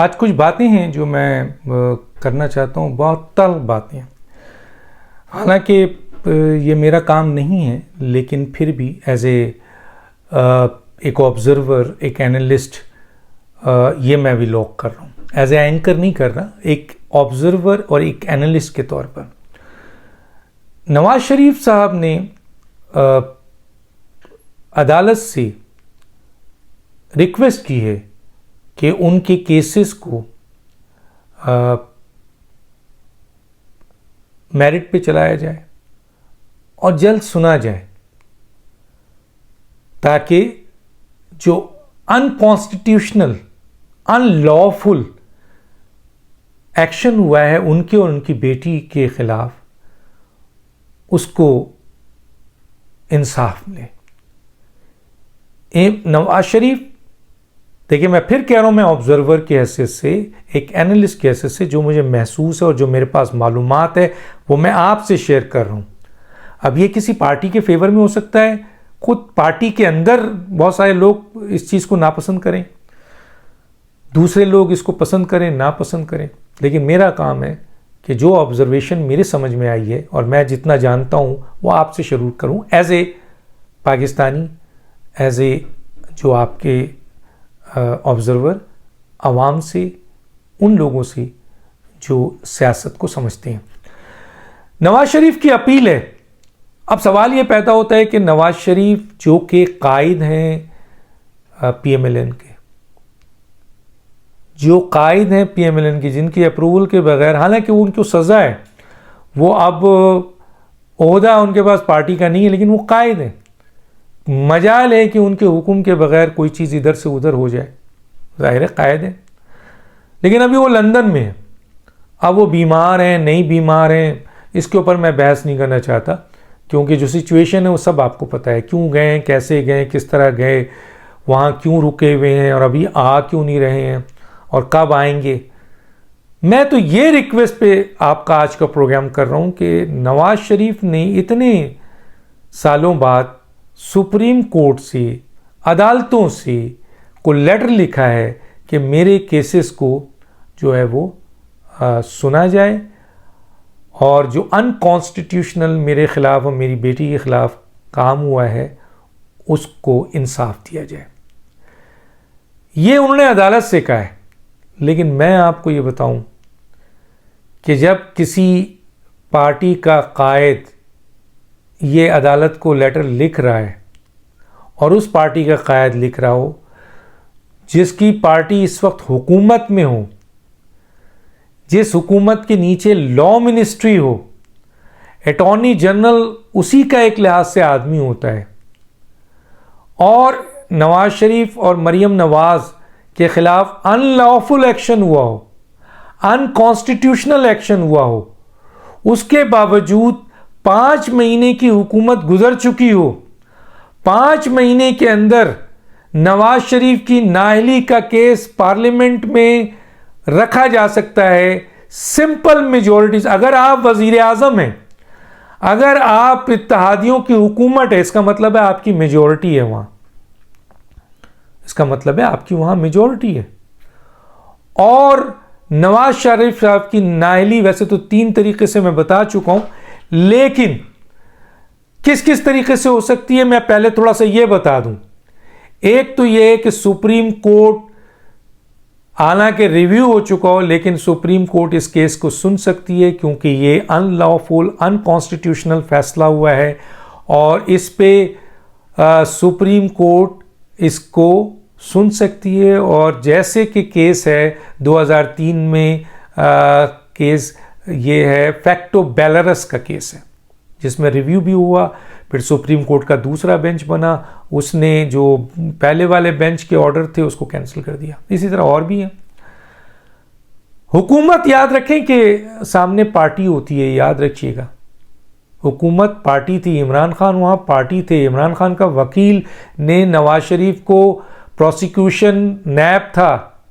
आज कुछ बातें हैं जो मैं करना चाहता हूँ, बहुत तल्ख बातें हैं। हालांकि ये मेरा काम नहीं है, लेकिन फिर भी एज एक ऑब्जर्वर, एक एनालिस्ट, ये मैं व्लॉग कर रहा हूँ। एज ए एंकर नहीं कर रहा, एक ऑब्जर्वर और एक एनालिस्ट के तौर पर। नवाज शरीफ साहब ने अदालत से रिक्वेस्ट की है कि उनके केसेस को मेरिट पे चलाया जाए और जल्द सुना जाए, ताकि जो अनकॉन्स्टिट्यूशनल, अनलॉफुल एक्शन हुआ है उनके और उनकी बेटी के खिलाफ, उसको इंसाफ मिले। नवाज शरीफ, देखिए मैं फिर कह रहा हूं, मैं ऑब्जर्वर की हैसियत से, एक एनालिस्ट की हैसियत से, जो मुझे महसूस है और जो मेरे पास मालूमात है वो मैं आपसे शेयर कर रहा हूं। अब ये किसी पार्टी के फेवर में हो सकता है, खुद पार्टी के अंदर बहुत सारे लोग इस चीज़ को नापसंद करें, दूसरे लोग इसको पसंद करें, नापसंद करें, लेकिन मेरा काम है कि जो ऑब्जर्वेशन मेरे समझ में आई है और मैं जितना जानता हूं वो आपसे जरूर करूं, as a Pakistani, as a जो आपके ऑब्जर्वर, आवाम से, उन लोगों से जो सियासत को समझते हैं। नवाज शरीफ की अपील है। अब सवाल ये पैदा होता है कि नवाज शरीफ जो कि कायद हैं PMLN के, जो कायद हैं PMLN की, जिनकी अप्रूवल के बगैर, हालांकि उनको सज़ा है, वो अब ओहदा उनके पास पार्टी का नहीं है, लेकिन वो कायद हैं। मजाल है कि उनके हुक्म के बगैर कोई चीज़ इधर से उधर हो जाए, ज़ाहिर है कायद है, लेकिन अभी वो लंदन में है। अब वो बीमार हैं, नहीं बीमार हैं, इसके ऊपर मैं बहस नहीं करना चाहता, क्योंकि जो सिचुएशन है वो सब आपको पता है, क्यों गए, कैसे गए, किस तरह गए, वहाँ क्यों रुके हुए हैं और अभी आ क्यों नहीं रहे हैं और कब आएंगे। मैं तो ये रिक्वेस्ट पे आपका आज का प्रोग्राम कर रहा हूँ कि नवाज शरीफ ने इतने सालों बाद सुप्रीम कोर्ट से, अदालतों से को लेटर लिखा है कि मेरे केसेस को जो है वो सुना जाए और जो अनकॉन्स्टिट्यूशनल मेरे खिलाफ और मेरी बेटी के खिलाफ काम हुआ है उसको इंसाफ दिया जाए। ये उन्होंने अदालत से कहा है, लेकिन मैं आपको ये बताऊं कि जब किसी पार्टी का कायद ये अदालत को लेटर लिख रहा है और उस पार्टी का कायद लिख रहा हो जिसकी पार्टी इस वक्त हुकूमत में हो, जिस हुकूमत के नीचे लॉ मिनिस्ट्री हो, अटॉर्नी जनरल उसी का एक लिहाज से आदमी होता है, और नवाज शरीफ और मरियम नवाज के खिलाफ अनलॉफुल एक्शन हुआ हो, अनकॉन्स्टिट्यूशनल एक्शन हुआ हो, उसके बावजूद 5 महीने की हुकूमत गुजर चुकी हो, 5 महीने के अंदर नवाज शरीफ की नाअहली का केस पार्लियामेंट में रखा जा सकता है सिंपल मेजॉरिटीज। अगर आप वजीर आजम हैं, अगर आप इत्तेहादियों की हुकूमत है, इसका मतलब है आपकी मेजॉरिटी है वहां, इसका मतलब है आपकी वहां मेजॉरिटी है। और नवाज शरीफ साहब की नाअहली वैसे तो 3 तरीके से मैं बता चुका हूं, लेकिन किस किस तरीके से हो सकती है मैं पहले थोड़ा सा ये बता दूं। एक तो ये है कि सुप्रीम कोर्ट, हालांकि रिव्यू हो चुका हो, लेकिन सुप्रीम कोर्ट इस केस को सुन सकती है क्योंकि ये अनलॉफुल, अनकॉन्स्टिट्यूशनल फैसला हुआ है और इस पे सुप्रीम कोर्ट इसको सुन सकती है। और जैसे कि केस है 2003 में केस ये है फैक्टो बेलारस का केस है, जिसमें रिव्यू भी हुआ, फिर सुप्रीम कोर्ट का दूसरा बेंच बना, उसने जो पहले वाले बेंच के ऑर्डर थे उसको कैंसिल कर दिया। इसी तरह और भी है। हुकूमत, याद रखें कि सामने पार्टी होती है, याद रखिएगा, हुकूमत पार्टी थी, इमरान खान वहाँ पार्टी थे, इमरान खान का वकील ने नवाज शरीफ को, प्रोसिक्यूशन नैब था,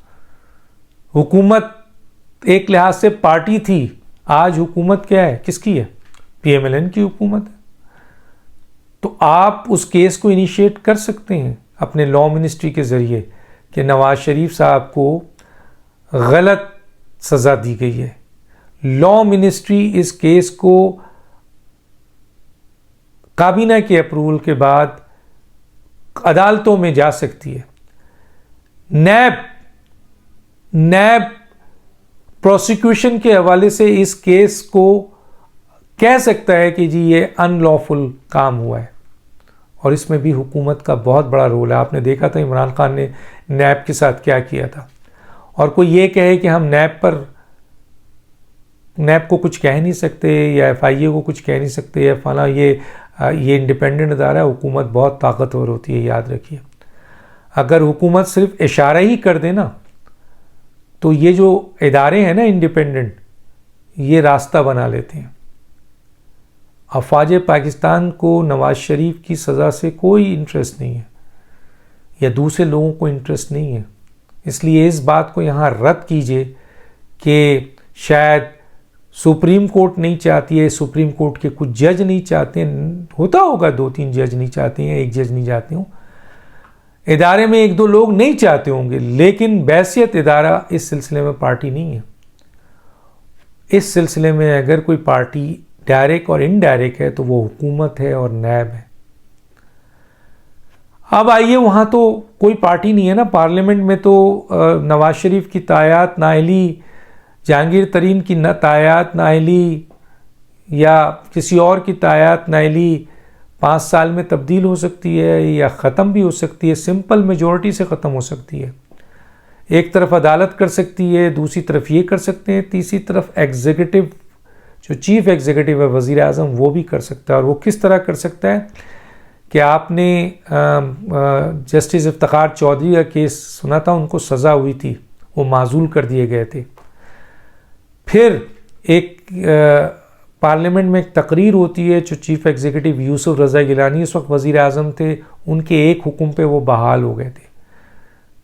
हुकूमत एक लिहाज से पार्टी थी। आज हुकूमत क्या है, किसकी है? PMLN की हुकूमत है। तो आप उस केस को इनिशिएट कर सकते हैं अपने लॉ मिनिस्ट्री के ज़रिए कि नवाज शरीफ साहब को गलत सज़ा दी गई है। लॉ मिनिस्ट्री इस केस को काबीना के अप्रूवल के बाद अदालतों में जा सकती है। नैब प्रोसिक्यूशन के हवाले से इस केस को कह सकता है कि जी ये अनलॉफुल काम हुआ है, और इसमें भी हुकूमत का बहुत बड़ा रोल है। आपने देखा था इमरान खान ने नैब के साथ क्या किया था। और कोई ये कहे कि हम नैब को कुछ कह नहीं सकते या FIA को कुछ कह नहीं सकते या फला, ये इंडिपेंडेंट अदारा है। हुकूमत बहुत ताकतवर होती है, याद रखिए। अगर हुकूमत सिर्फ इशारा ही कर दे ना, तो ये जो इदारे हैं ना इंडिपेंडेंट, ये रास्ता बना लेते हैं। अफवाज पाकिस्तान को नवाज शरीफ की सज़ा से कोई इंटरेस्ट नहीं है, या दूसरे लोगों को इंटरेस्ट नहीं है। इसलिए इस बात को यहाँ रद्द कीजिए कि शायद सुप्रीम कोर्ट नहीं चाहती है, सुप्रीम कोर्ट के कुछ जज नहीं चाहते हैं। होता होगा 2-3 जज नहीं चाहते हैं, 1 जज नहीं चाहते हों, इदारे में 1-2 लोग नहीं चाहते होंगे, लेकिन बैसियत इदारा इस सिलसिले में पार्टी नहीं है। इस सिलसिले में अगर कोई पार्टी डायरेक्ट और इनडायरेक्ट है तो वो हुकूमत है और नैब है। अब आइए, वहाँ तो कोई पार्टी नहीं है ना। पार्लियामेंट में तो नवाज शरीफ की तायात नाअहली, जहांगीर तरीन की तायात नाअहली या किसी और की तायात नाअहली 5 साल में तब्दील हो सकती है या ख़त्म भी हो सकती है। सिंपल मेजॉरिटी से ख़त्म हो सकती है। एक तरफ अदालत कर सकती है, दूसरी तरफ ये कर सकते हैं, तीसरी तरफ एग्जीक्यूटिव, जो चीफ एग्जीक्यूटिव है वज़ीर आज़म, वो भी कर सकता है। और वो किस तरह कर सकता है कि आपने जस्टिस इफ्तिखार चौधरी का केस सुना था, उनको सज़ा हुई थी, वो माजूल कर दिए गए थे। फिर एक पार्लियामेंट में एक तकरीर होती है, जो चीफ एग्जीक्यूटिव यूसुफ रज़ा गिलानी इस वक्त वज़ीर आज़म थे, उनके एक हुक्म पे वो बहाल हो गए थे।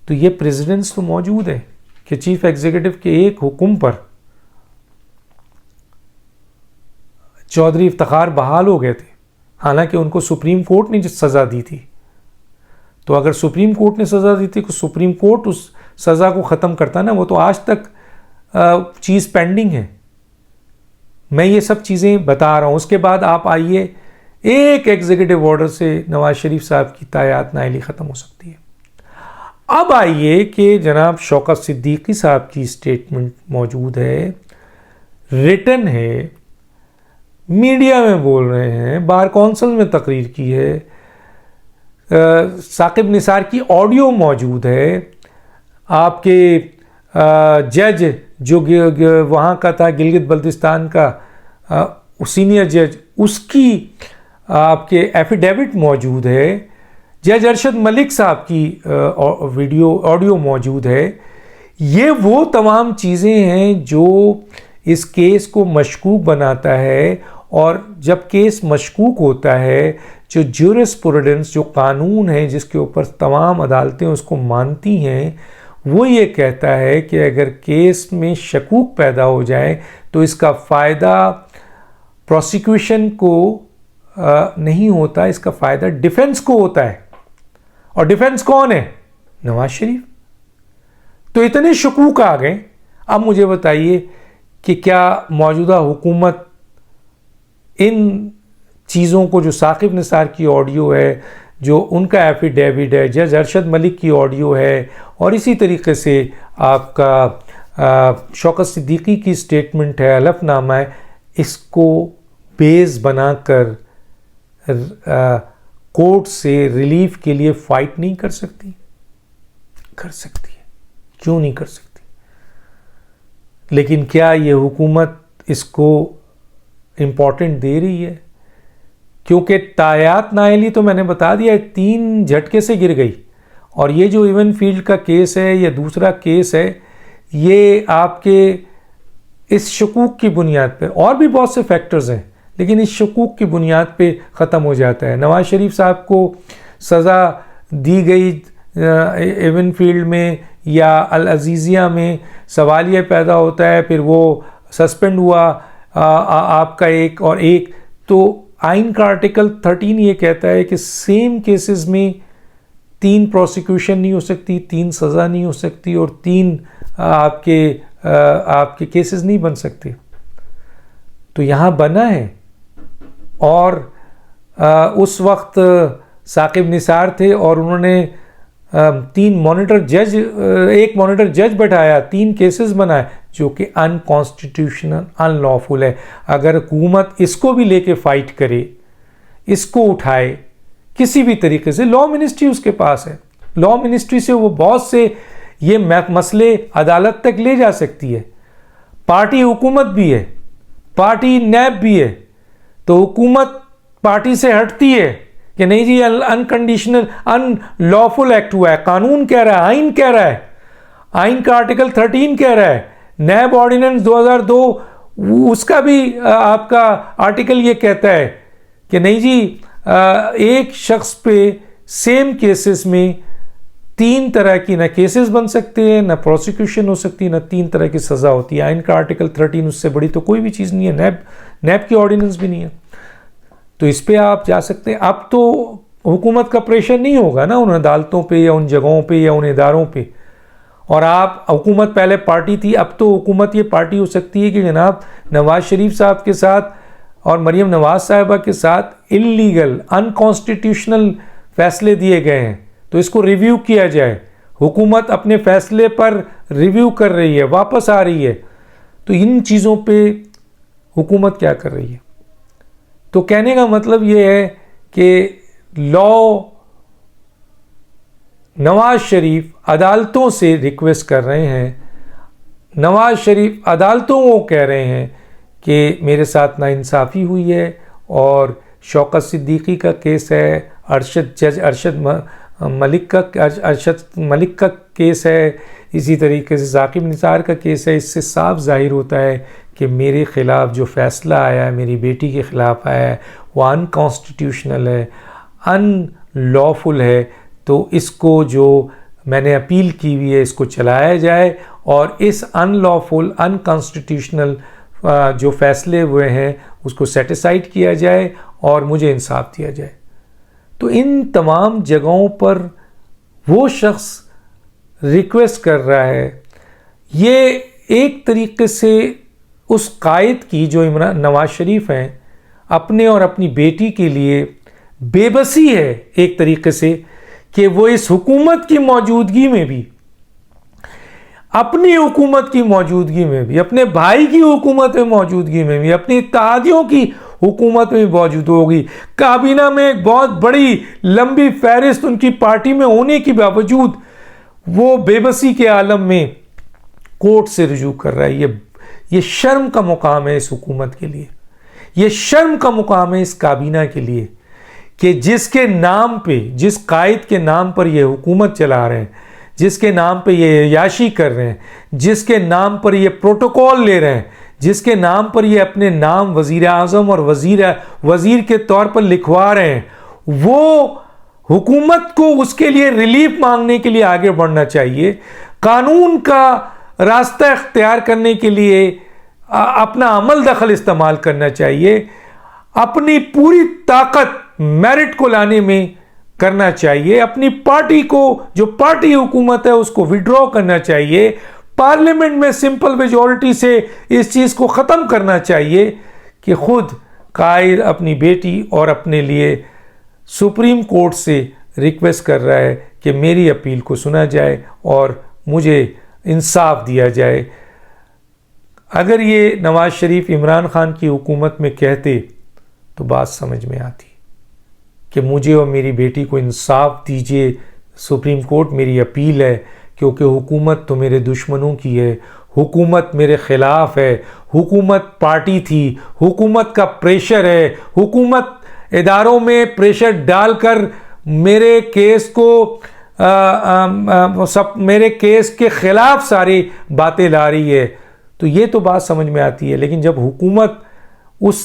तो ये प्रेसिडेंट्स तो मौजूद है कि चीफ एग्जीक्यूटिव के एक हुक्म पर चौधरी इफ्तिखार बहाल हो गए थे, हालांकि उनको सुप्रीम कोर्ट ने सज़ा दी थी। तो अगर सुप्रीम कोर्ट ने सज़ा दी थी तो सुप्रीम कोर्ट उस सज़ा को ख़त्म करता ना। वो तो आज तक चीज़ पेंडिंग है। मैं ये सब चीज़ें बता रहा हूँ। उसके बाद आप आइए, एक एग्जीक्यूटिव ऑर्डर से नवाज शरीफ साहब की तायात नाअहली ख़त्म हो सकती है। अब आइए कि जनाब शौकत सिद्दीकी साहब की स्टेटमेंट मौजूद है, रिटन है, मीडिया में बोल रहे हैं, बार कौंसिल में तकरीर की है, साकिब निसार की ऑडियो मौजूद है, आपके जज जो वहाँ का था गिलगित बल्तिस्तान का सीनियर जज, उसकी आपके एफिडेविट मौजूद है, जज अरशद मलिक साहब की ऑडियो मौजूद है। ये वो तमाम चीज़ें हैं जो इस केस को मशकूक बनाता है। और जब केस मशकूक होता है, जो ज्यूरिस्प्रूडेंस, जो कानून है जिसके ऊपर तमाम अदालतें उसको मानती हैं, वो ये कहता है कि अगर केस में शकूक पैदा हो जाए तो इसका फ़ायदा प्रोसिक्यूशन को नहीं होता, इसका फ़ायदा डिफेंस को होता है। और डिफेंस कौन है? नवाज शरीफ। तो इतने शकूक आ गए। अब मुझे बताइए कि क्या मौजूदा हुकूमत इन चीज़ों को, जो साकिब निसार की ऑडियो है, जो उनका एफिडेविट है, जज अरशद मलिक की ऑडियो है, और इसी तरीके से आपका शौकत सिद्दीकी की स्टेटमेंट है, हलफनामा है, इसको बेस बनाकर कोर्ट से रिलीफ के लिए फ़ाइट नहीं कर सकती? कर सकती है, क्यों नहीं कर सकती? लेकिन क्या ये हुकूमत इसको इम्पोर्टेंट दे रही है? क्योंकि तायात नाअहली तो मैंने बता दिया 3 झटके से गिर गई। और ये जो इवन फील्ड का केस है या दूसरा केस है, ये आपके इस शकूक की बुनियाद पर, और भी बहुत से फैक्टर्स हैं, लेकिन इस शकूक की बुनियाद पे ख़त्म हो जाता है। नवाज शरीफ साहब को सज़ा दी गई इवन फील्ड में या अल अजीज़िया में, सवाल ये पैदा होता है, फिर वो सस्पेंड हुआ आपका एक तो आइन का आर्टिकल 13 ये कहता है कि सेम केसेस में 3 प्रोसिक्यूशन नहीं हो सकती, 3 सज़ा नहीं हो सकती और 3 आपके केसेस नहीं बन सकते। तो यहाँ बना है। और उस वक्त साकिब निसार थे और उन्होंने एक मॉनिटर जज बैठाया, 3 केसेस बनाए जो कि अनकॉन्स्टिट्यूशनल, अनलॉफुल है। अगर हुकूमत इसको भी लेके फाइट करे, इसको उठाए किसी भी तरीके से, लॉ मिनिस्ट्री उसके पास है, लॉ मिनिस्ट्री से वो बहुत से ये मसले अदालत तक ले जा सकती है। पार्टी हुकूमत भी है, पार्टी नैब भी है, तो हुकूमत पार्टी से हटती है कि नहीं जी अनकंडीशनल अनलॉफुल एक्ट हुआ है, कानून कह रहा है, आइन कह रहा है, आइन का आर्टिकल 13 कह रहा है, नैब ऑर्डिनेंस 2002 उसका भी आपका आर्टिकल ये कहता है कि नहीं जी एक शख्स पे सेम केसेस में 3 तरह की ना केसेस बन सकते हैं, ना प्रोसिक्यूशन हो सकती है, ना 3 तरह की सज़ा होती है। आइन का आर्टिकल 13 उससे बड़ी तो कोई भी चीज़ नहीं है, नैब की ऑर्डिनेंस भी नहीं है। तो इस पे आप जा सकते हैं। अब तो हुकूमत का प्रेशर नहीं होगा ना उन अदालतों पे या उन जगहों पे या उन इदारों पे। और आप हुकूमत पहले पार्टी थी, अब तो हुकूमत ये पार्टी हो सकती है कि जनाब नवाज शरीफ साहब के साथ और मरीम नवाज साहिबा के साथ इल्लीगल अनकॉन्स्टिट्यूशनल फैसले दिए गए हैं, तो इसको रिव्यू किया जाए। हुकूमत अपने फैसले पर रिव्यू कर रही है, वापस आ रही है। तो इन चीज़ों पे हुकूमत क्या कर रही है? तो कहने का मतलब ये है कि नवाज शरीफ अदालतों से रिक्वेस्ट कर रहे हैं, नवाज शरीफ अदालतों को कह रहे हैं कि मेरे साथ नाइंसाफ़ी हुई है। और शौकत सिद्दीकी का केस है, अरशद मलिक का केस है, इसी तरीके से साकिब निसार का केस है। इससे साफ जाहिर होता है कि मेरे ख़िलाफ़ जो फ़ैसला आया है, मेरी बेटी के ख़िलाफ़ आया है, वो अनकॉन्स्टिट्यूशनल है, अनलॉफुल है। तो इसको जो मैंने अपील की हुई है इसको चलाया जाए और इस अनलॉफुल अनकॉन्स्टिट्यूशनल जो फ़ैसले हुए हैं उसको सेटिसाइड किया जाए और मुझे इंसाफ दिया जाए। तो इन तमाम जगहों पर वो शख्स रिक्वेस्ट कर रहा है। ये एक तरीके से उस कायद की जो नवाज शरीफ हैं, अपने और अपनी बेटी के लिए बेबसी है एक तरीके से कि वो इस हुकूमत की मौजूदगी में भी, अपनी हुकूमत की मौजूदगी में भी, अपने भाई की हुकूमत में मौजूदगी में भी, अपनी इत्तेहादियों की हुकूमत में मौजूद होगी। काबीना में एक बहुत बड़ी लंबी फहरिस्त उनकी पार्टी में होने के बावजूद वो बेबसी के आलम में कोर्ट से रुजू कर रहा है। ये शर्म का मुकाम है इस हुकूमत के लिए, ये शर्म का मुकाम है इस काबीना के लिए कि जिसके नाम पे, जिस कायद के नाम पर ये हुकूमत चला रहे हैं, जिसके नाम पे ये याशी कर रहे हैं, जिसके नाम पर ये प्रोटोकॉल ले रहे हैं, जिसके नाम पर ये अपने नाम वज़ीर आज़म और वज़ीर के तौर पर लिखवा रहे हैं, वो हुकूमत को उसके लिए रिलीफ मांगने के लिए आगे बढ़ना चाहिए। कानून का रास्ता इख्तियार करने के लिए अपना अमल दखल इस्तेमाल करना चाहिए, अपनी पूरी ताकत मेरिट को लाने में करना चाहिए, अपनी पार्टी को, जो पार्टी हुकूमत है उसको विड्रॉ करना चाहिए, पार्लियामेंट में सिंपल मेजॉरिटी से इस चीज़ को ख़त्म करना चाहिए कि खुद कायर अपनी बेटी और अपने लिए सुप्रीम कोर्ट से रिक्वेस्ट कर रहा है कि मेरी अपील को सुना जाए और मुझे इंसाफ दिया जाए। अगर ये नवाज शरीफ इमरान खान की हुकूमत में कहते तो बात समझ में आती कि मुझे और मेरी बेटी को इंसाफ दीजिए, सुप्रीम कोर्ट मेरी अपील है, क्योंकि हुकूमत तो मेरे दुश्मनों की है, हुकूमत मेरे ख़िलाफ़ है, हुकूमत पार्टी थी, हुकूमत का प्रेशर है, हुकूमत इदारों में प्रेशर डालकर मेरे केस को मेरे केस के ख़िलाफ़ सारी बातें ला रही है। तो ये तो बात समझ में आती है। लेकिन जब हुकूमत उस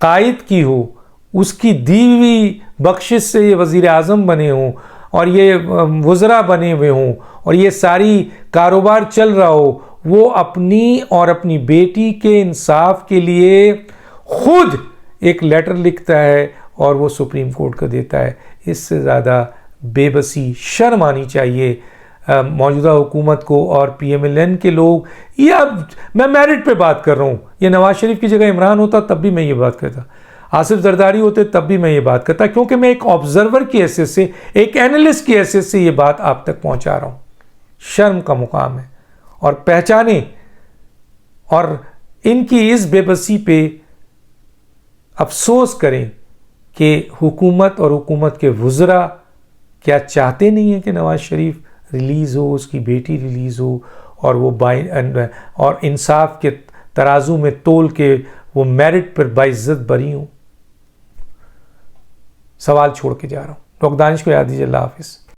कायद की हो, उसकी दी हुई बख्शिश से ये वज़ीर आज़म बने हों और ये वज़रा बने हुए हों और ये सारी कारोबार चल रहा हो, वो अपनी और अपनी बेटी के इंसाफ के लिए खुद एक लेटर लिखता है और वो सुप्रीम कोर्ट को देता है। इससे ज़्यादा बेबसी, शर्म आनी चाहिए मौजूदा हुकूमत को और PMLN के लोग, ये अब मैं मेरिट पे बात कर रहा हूँ, ये नवाज शरीफ की जगह इमरान होता तब भी मैं ये बात करता, आसिफ जरदारी होते तब भी मैं ये बात करता, क्योंकि मैं एक ऑब्जर्वर की हैसियत से, एक एनालिस्ट की हैसियत से ये बात आप तक पहुंचा रहा हूँ। शर्म का मुकाम है। और पहचाने और इनकी इस बेबसी पे अफसोस करें कि हुकूमत और हुकूमत के वुज़रा क्या चाहते नहीं हैं कि नवाज शरीफ रिलीज़ हो, उसकी बेटी रिलीज़ हो, और वो और इंसाफ के तराजू में तोल के वो मेरिट पर बाइज्जत बरी हूँ। सवाल छोड़ के जा रहा हूँ। डॉक्टर दानिश को याद दीजिए। अल्लाह हाफिज़।